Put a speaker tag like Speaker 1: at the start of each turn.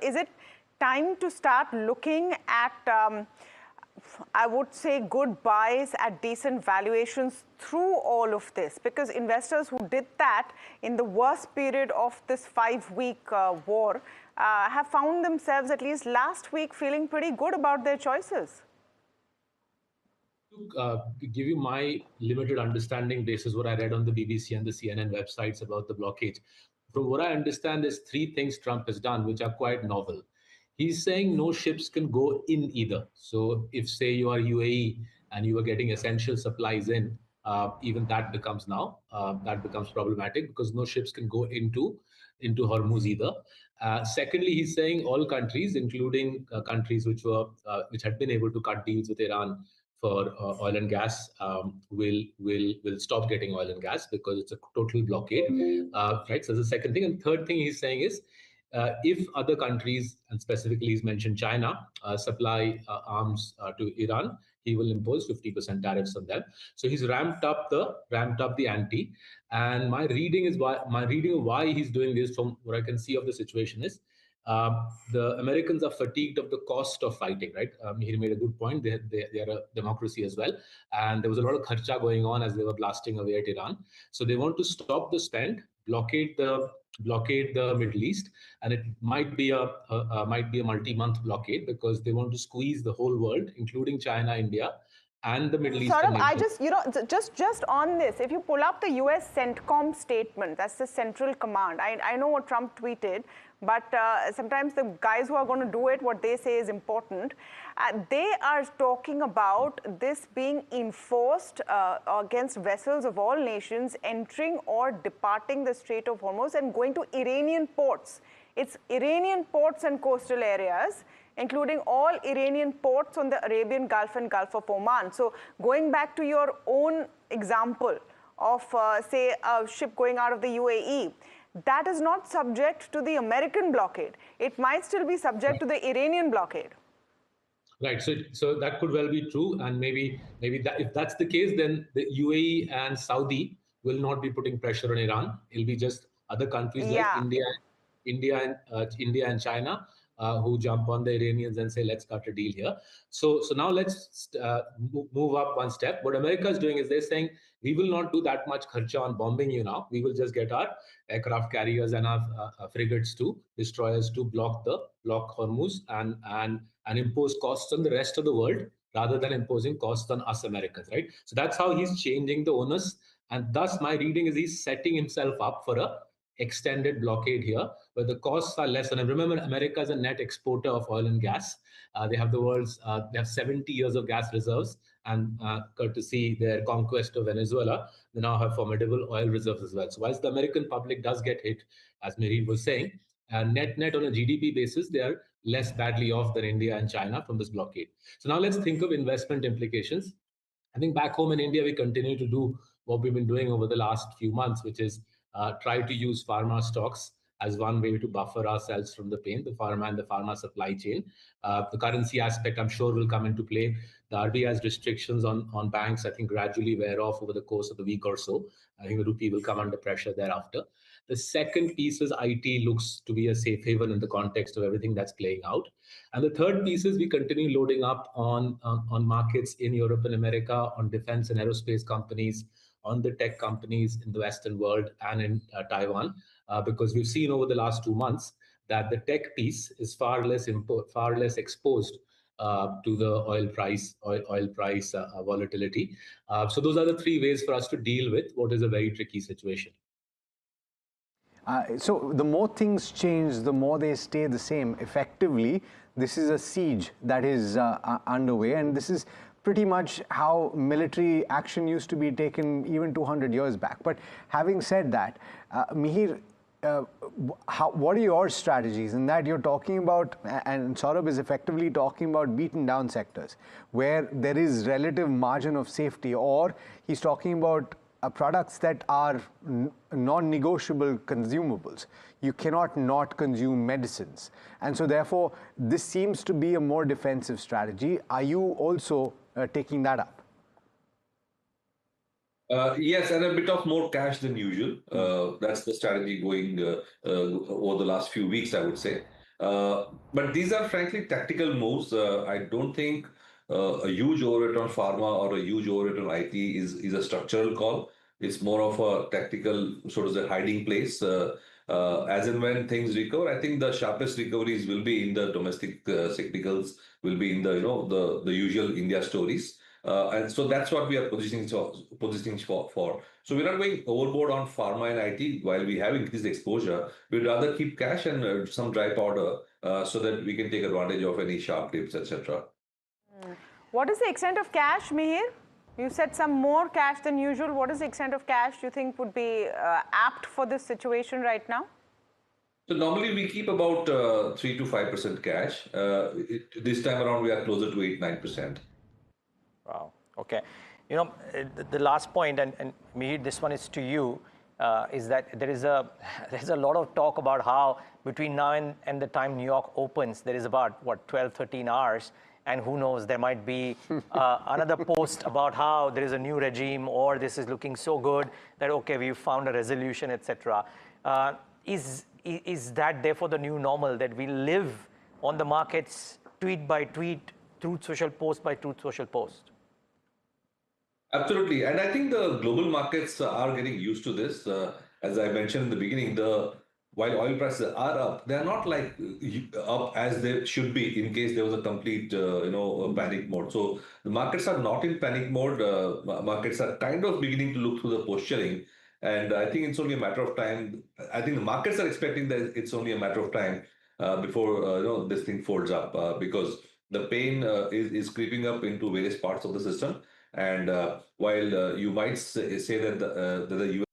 Speaker 1: is it time to start looking at, I would say, good buys at decent valuations through all of this? Because investors who did that in the worst period of this 5-week war have found themselves, at least last week, feeling pretty good about their choices.
Speaker 2: To give you my limited understanding basis what I read on the BBC and the CNN websites about the blockade, from what I understand, there's 3 things Trump has done which are quite novel. He's saying no ships can go in either. So if, say, you are UAE and you are getting essential supplies in, even that becomes problematic because no ships can go into Hormuz either. Secondly, he's saying all countries, including countries which had been able to cut deals with Iran for oil and gas, will stop getting oil and gas because it's a total blockade, right? So the second thing, and third thing he's saying is, if other countries, and specifically he's mentioned China, supply arms to Iran, he will impose 50% tariffs on them. So he's ramped up the ante. And my reading of why he's doing this, from what I can see of the situation, is the Americans are fatigued of the cost of fighting, right? He made a good point. They are a democracy as well. And there was a lot of kharcha going on as they were blasting away at Iran. So they want to stop the spend, blockade the Middle East, and it might be a multi-month blockade because they want to squeeze the whole world, including China, India, and the Middle Eastern nations.
Speaker 1: I just on this, if you pull up the US CENTCOM statement, that's the Central Command. I know what Trump tweeted, but sometimes the guys who are going to do it, what they say is important. They are talking about this being enforced against vessels of all nations entering or departing the Strait of Hormuz and going to Iranian ports. It's Iranian ports and coastal areas, including all Iranian ports on the Arabian Gulf and Gulf of Oman. So going back to your own example of, say, a ship going out of the UAE, that is not subject to the American blockade. It might still be subject to the Iranian blockade.
Speaker 2: Right. So that could well be true. And maybe that, if that's the case, then the UAE and Saudi will not be putting pressure on Iran. It'll be just other countries like India and China who jump on the Iranians and say, let's cut a deal here. So now let's move up one step. What America is doing is they're saying, we will not do that much kharcha on bombing you now. We will just get our aircraft carriers and our frigates destroyers to block Hormuz and impose costs on the rest of the world rather than imposing costs on us Americans, right? So that's how he's changing the onus. And thus my reading is he's setting himself up for a extended blockade here, where the costs are less. And remember, America is a net exporter of oil and gas. They have they have 70 years of gas reserves, and courtesy their conquest of Venezuela, they now have formidable oil reserves as well. So whilst the American public does get hit, as Mihir was saying, net on a GDP basis, they are less badly off than India and China from this blockade. So now let's think of investment implications. I think back home in India, we continue to do what we've been doing over the last few months, which is try to use pharma stocks as one way to buffer ourselves from the pain, the pharma and the pharma supply chain. The currency aspect, I'm sure, will come into play. The RBI's restrictions on banks, I think, gradually wear off over the course of the week or so. I think the rupee will come under pressure thereafter. The second piece is IT looks to be a safe haven in the context of everything that's playing out. And the third piece is we continue loading up on markets in Europe and America, on defense and aerospace companies, on the tech companies in the Western world and in Taiwan, because we've seen over the last 2 months that the tech piece is far less exposed to the oil price volatility. So those are the 3 ways for us to deal with what is a very tricky situation.
Speaker 3: So the more things change, the more they stay the same. Effectively, this is a siege that is underway, and this is pretty much how military action used to be taken even 200 years back. But having said that, Mihir, what are your strategies in that you're talking about, and Saurabh is effectively talking about beaten down sectors where there is relative margin of safety, or he's talking about products that are non-negotiable consumables. You cannot not consume medicines. And so therefore, this seems to be a more defensive strategy. Are you also taking that up?
Speaker 4: Yes, and a bit of more cash than usual. That's the strategy going over the last few weeks, I would say. But these are frankly tactical moves. I don't think a huge overrate on pharma or a huge overrate on IT is a structural call. It's more of a tactical sort of a hiding place. As and when things recover, I think the sharpest recoveries will be in the domestic cyclicals, will be in the the usual India stories. And so that's what we are positioning for. So we're not going overboard on pharma and IT while we have increased exposure. We'd rather keep cash and some dry powder so that we can take advantage of any sharp dips, etc.
Speaker 1: What is the extent of cash, Mihir? You said some more cash than usual. What is the extent of cash you think would be apt for this situation right now?
Speaker 4: So normally we keep about 3 to 5% cash. This time around we are closer to 8-9%.
Speaker 5: Wow. Okay. The last point, and Mihir, this one is to you, is that there's a lot of talk about how between now and the time New York opens, there is about, 12, 13 hours. And who knows, there might be another post about how there is a new regime or this is looking so good that, okay, we've found a resolution, etc. Is that therefore the new normal, that we live on the markets tweet by tweet, truth social post by truth social post?
Speaker 4: Absolutely. And I think the global markets are getting used to this. As I mentioned in the beginning, while oil prices are up, they're not like up as they should be in case there was a complete, panic mode. So the markets are not in panic mode. Markets are kind of beginning to look through the posturing. And I think it's only a matter of time. I think the markets are expecting that it's only a matter of time before this thing folds up because the pain is creeping up into various parts of the system. And while you might say that the